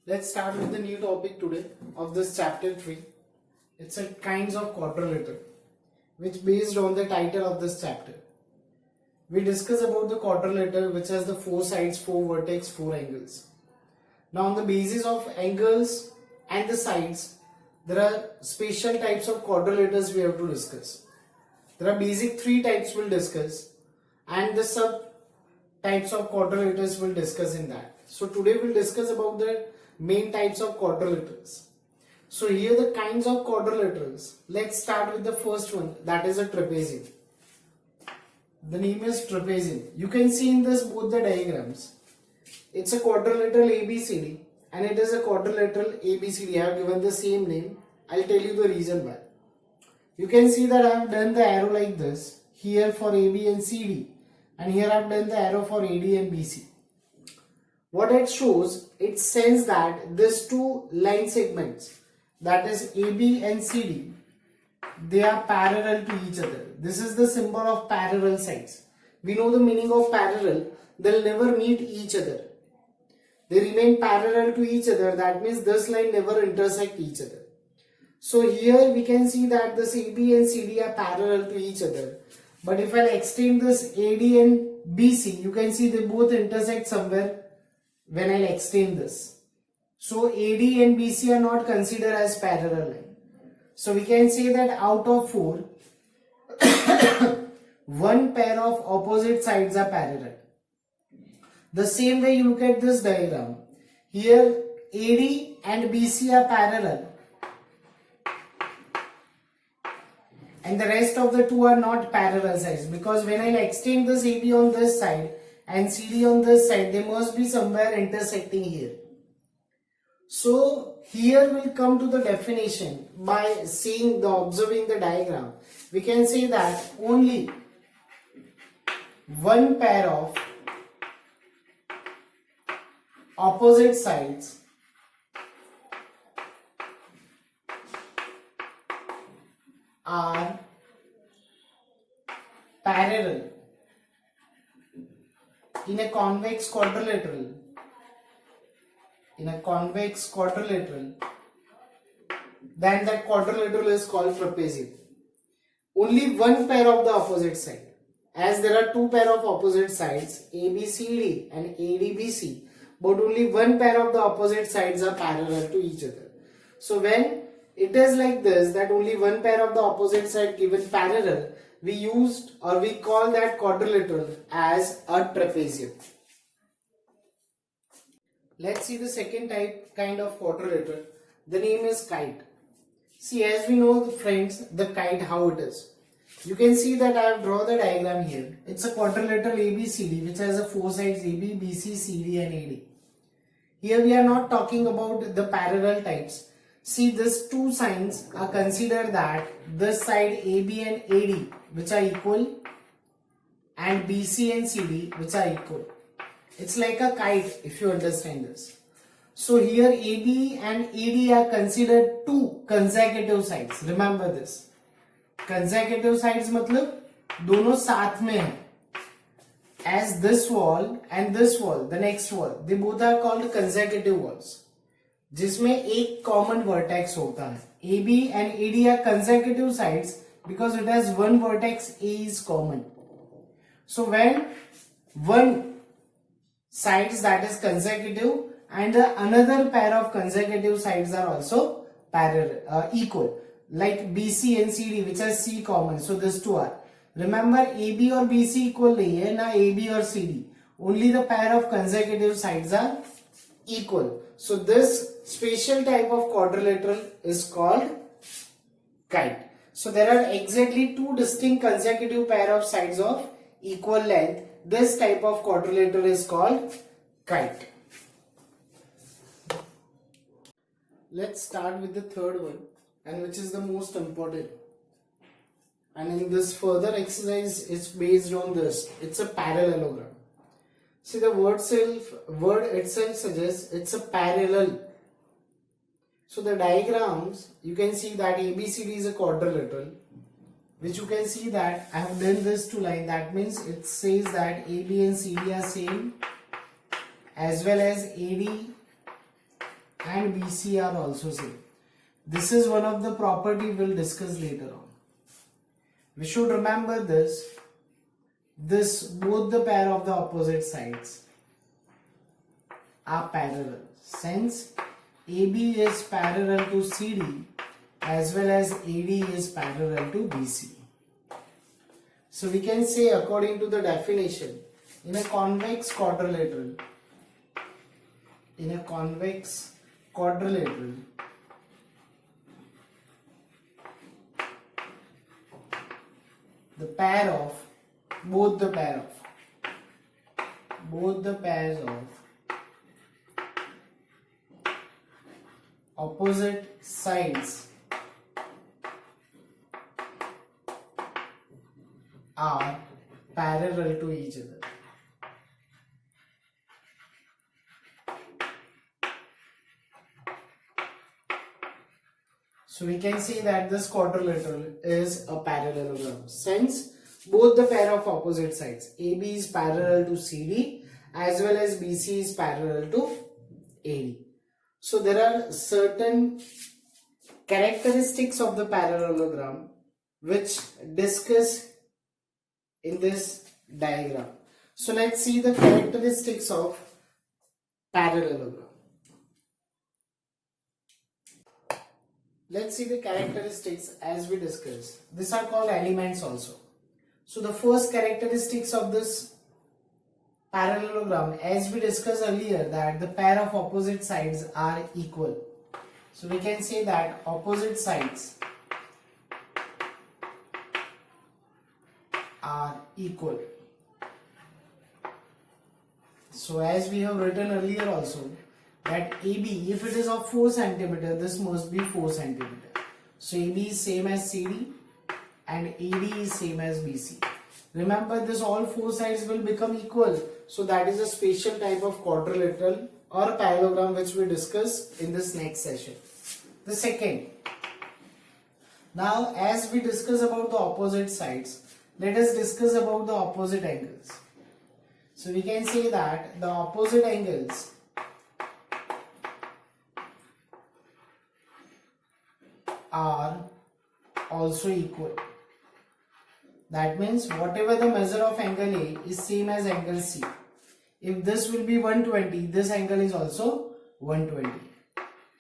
Let's start with the new topic today of this chapter 3. It's a kinds of quadrilateral, which based on the title of this chapter. We discuss about the quadrilateral which has the 4 sides, 4 vertex, 4 angles. Now on the basis of angles and the sides, there are special types of quadrilaterals we have to discuss. There are basic 3 types we'll discuss, and the sub types of quadrilaterals we'll discuss in that. So today we'll discuss about the main types of quadrilaterals. So here the kinds of quadrilaterals. Let's start with the first one, that is a trapezium. The name is trapezium. You can see in this both the diagrams. It's a quadrilateral ABCD and it is a quadrilateral ABCD. I have given the same name. I'll tell you the reason why. You can see that I have done the arrow like this here for AB and CD, and here I have done the arrow for AD and BC. What it shows, it says that these two line segments, that is AB and CD, they are parallel to each other. This is the symbol of parallel sides. We know the meaning of parallel. They'll never meet each other. They remain parallel to each other. That means this line never intersect each other. So here we can see that this AB and CD are parallel to each other. But if I extend this AD and BC, you can see they both intersect somewhere when I extend this. So AD and BC are not considered as parallel line. So we can say that out of 4, one pair of opposite sides are parallel. The same way you look at this diagram. Here AD and BC are parallel, and the rest of the two are not parallel sides, because when I extend this AB on this side and CD on this side, they must be somewhere intersecting here. So here we'll come to the definition by observing the diagram. We can say that only one pair of opposite sides are parallel in a convex quadrilateral. In a convex quadrilateral, then that quadrilateral is called trapezium. Only one pair of the opposite side. As there are 2 pair of opposite sides, ABCD and ADBC, but only one pair of the opposite sides are parallel to each other. So when it is like this, that only one pair of the opposite side given parallel, we call that quadrilateral as a trapezium. Let's see the second kind of quadrilateral. The name is kite. See, as we know, friends, the kite, how it is. You can see that I have drawn the diagram here. It's a quadrilateral ABCD which has 4 sides AB, BC, CD and AD. Here we are not talking about the parallel types. See, these 2 signs are considered that this side AB and AD which are equal, and BC and CD which are equal. It's like a kite, if you understand this. So here AB and AD are considered 2 consecutive sides. Remember this. Consecutive sides मतलब दोनों साथ में हैं. As this wall and this wall, the next wall, they both are called consecutive walls, जिसमें एक common vertex होता है. AB and AD are consecutive sides because it has one vertex, A is common. So when one sides that is consecutive and another pair of consecutive sides are also parallel, equal, like BC and CD which are C common, so these 2 are. Remember, AB or BC equal nahi hai na, AB or CD, only the pair of consecutive sides are equal. So this special type of quadrilateral is called kite. So there are exactly 2 distinct consecutive pair of sides of equal length. This type of quadrilateral is called kite. Let's start with the third one, and which is the most important. And in this further exercise, it's based on this. It's a parallelogram. See, the word itself suggests it's a parallel. So the diagrams, you can see that ABCD is a quadrilateral, which you can see that I have done this to line. That means it says that AB and CD are same, as well as AD and BC are also same. This is one of the property we'll discuss later on. We should remember this. Both the pair of the opposite sides are parallel. Since AB is parallel to CD as well as AD is parallel to BC. So we can say, according to the definition, in a convex quadrilateral, both the pairs of opposite sides are parallel to each other. So we can see that this quadrilateral is a parallelogram since both the pair of opposite sides, AB is parallel to CD as well as BC is parallel to AD. So there are certain characteristics of the parallelogram which discuss in this diagram. So let's see the characteristics of parallelogram. Let's see the characteristics as we discussed. These are called elements also. So the first characteristics of this parallelogram, as we discussed earlier, that the pair of opposite sides are equal. So we can say that opposite sides are equal. So as we have written earlier also, that AB, if it is of 4 cm, this must be 4 cm. So AB is same as CD and AD is same as BC. Remember, this all 4 sides will become equal. So that is a special type of quadrilateral or parallelogram which we discuss in this next session. The second. Now as we discuss about the opposite sides, let us discuss about the opposite angles. So we can say that the opposite angles are also equal. That means whatever the measure of angle A is same as angle C. If this will be 120, this angle is also 120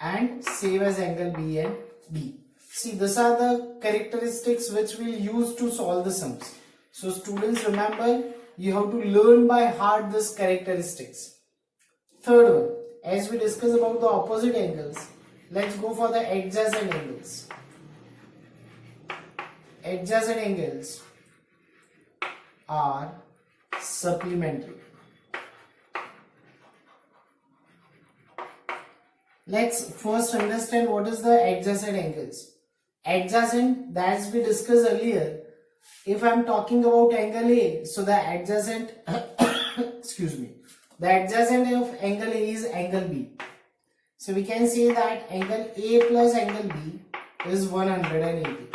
and same as angle B and B. See, these are the characteristics which we'll use to solve the sums. So students, remember, you have to learn by heart these characteristics. Third one, as we discuss about the opposite angles, let's go for the adjacent angles. Adjacent angles are supplementary. Let's first understand what is the adjacent angles. Adjacent, that we discussed earlier. If I am talking about angle A, so the adjacent excuse me, the adjacent of angle A is angle B. So we can say that angle A plus angle B is 180.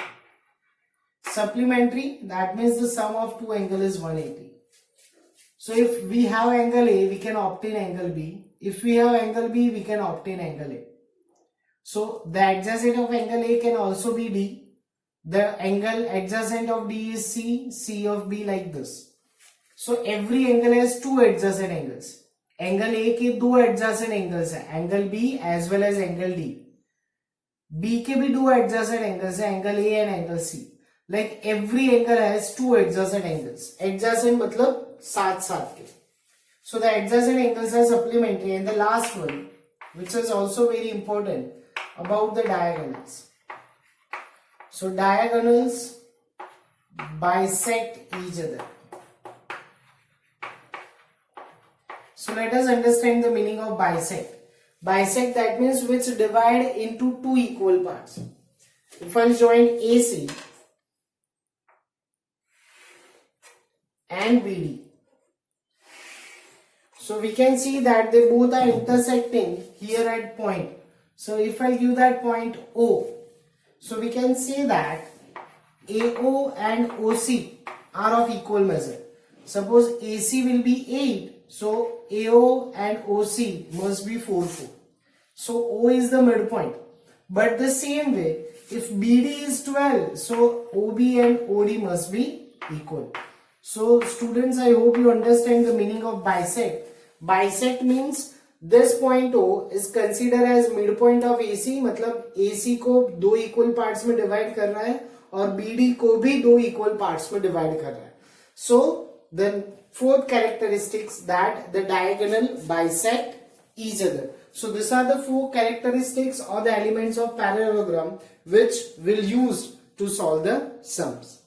Supplementary, that means the sum of two angles is 180. So if we have angle A, we can obtain angle B. If we have angle B, we can obtain angle A. So the adjacent of angle A can also be D. The angle adjacent of D is C, C of B, like this. So every angle has two adjacent angles. Angle A के दो adjacent angles हैं, angle B as well as angle D. B के भी दो adjacent angles हैं, angle A and angle C. Like every angle has two adjacent angles. Adjacent मतलब साथ साथ के. So the adjacent angles are supplementary. And the last one, which is also very important, about the diagonals. So diagonals bisect each other. So let us understand the meaning of bisect. Bisect, that means which divide into two equal parts. If I join AC and BD, so we can see that they both are intersecting here at point. So if I give that point O, so we can say that AO and OC are of equal measure. Suppose AC will be 8, so AO and OC must be 4, 4. so O is the midpoint. But the same way, if BD is 12, so OB and OD must be equal. So students, I hope you understand the meaning of bisect. Bisect means this point O is considered as midpoint of AC, मतलब AC को दो equal parts में divide कर रहा है और BD को भी दो equal parts में divide कर रहा है. So the fourth characteristics that the diagonal bisect each other. So these are the four characteristics or the elements of parallelogram which we'll use to solve the sums.